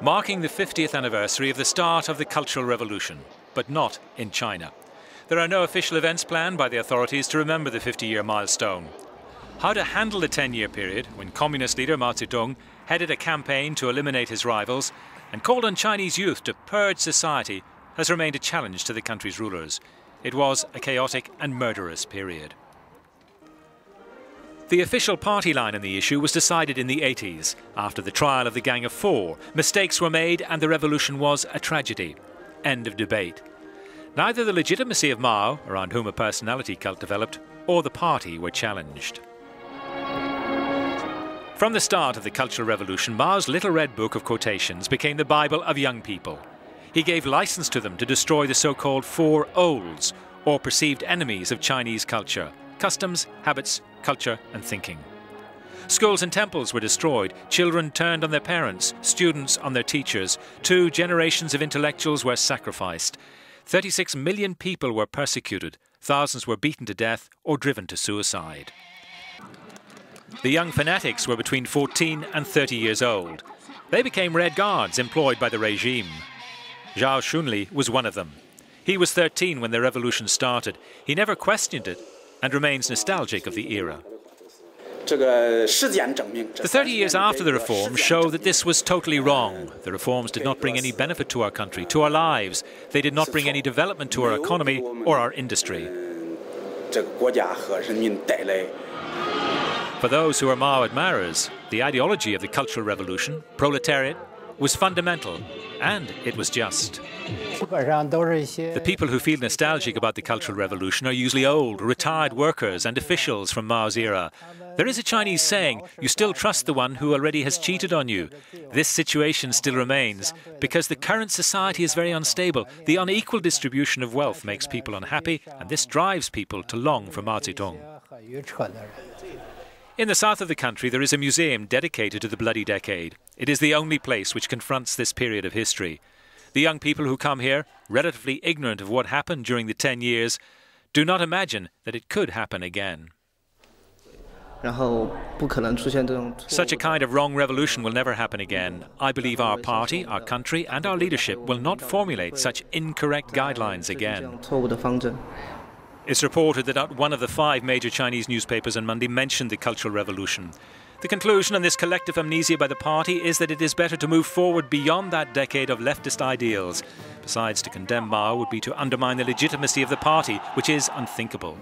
marking the 50th anniversary of the start of the Cultural Revolution, but not in China. There are no official events planned by the authorities to remember the 50-year milestone. How to handle the 10-year period when communist leader Mao Zedong headed a campaign to eliminate his rivals and called on Chinese youth to purge society has remained a challenge to the country's rulers. It was a chaotic and murderous period. The official party line on the issue was decided in the 80s. After the trial of the Gang of Four, mistakes were made and the revolution was a tragedy. End of debate. Neither the legitimacy of Mao, around whom a personality cult developed, or the party were challenged. From the start of the Cultural Revolution, Mao's little red book of quotations became the Bible of young people. He gave license to them to destroy the so-called Four Olds, or perceived enemies of Chinese culture: customs, habits, culture and thinking. Schools and temples were destroyed, children turned on their parents, students on their teachers, 2 generations of intellectuals were sacrificed. 36 million people were persecuted, thousands were beaten to death or driven to suicide. The young fanatics were between 14 and 30 years old. They became Red Guards employed by the regime. Zhao Xunli was one of them. He was 13 when the revolution started. He never questioned it and remains nostalgic of the era. The 30 years after the reforms show that this was totally wrong. The reforms did not bring any benefit to our country, to our lives. They did not bring any development to our economy or our industry. For those who are Mao admirers, the ideology of the Cultural Revolution, proletariat, was fundamental, and it was just. The people who feel nostalgic about the Cultural Revolution are usually old, retired workers and officials from Mao's era. There is a Chinese saying, you still trust the one who already has cheated on you. This situation still remains, because the current society is very unstable. The unequal distribution of wealth makes people unhappy, and this drives people to long for Mao Zedong. In the south of the country, there is a museum dedicated to the Bloody Decade. It is the only place which confronts this period of history. The young people who come here, relatively ignorant of what happened during the 10 years, do not imagine that it could happen again. Such a kind of wrong revolution will never happen again. I believe our party, our country and our leadership will not formulate such incorrect guidelines again. It's reported that not one of the 5 major Chinese newspapers on Monday mentioned the Cultural Revolution. The conclusion on this collective amnesia by the party is that it is better to move forward beyond that decade of leftist ideals. Besides, to condemn Mao would be to undermine the legitimacy of the party, which is unthinkable.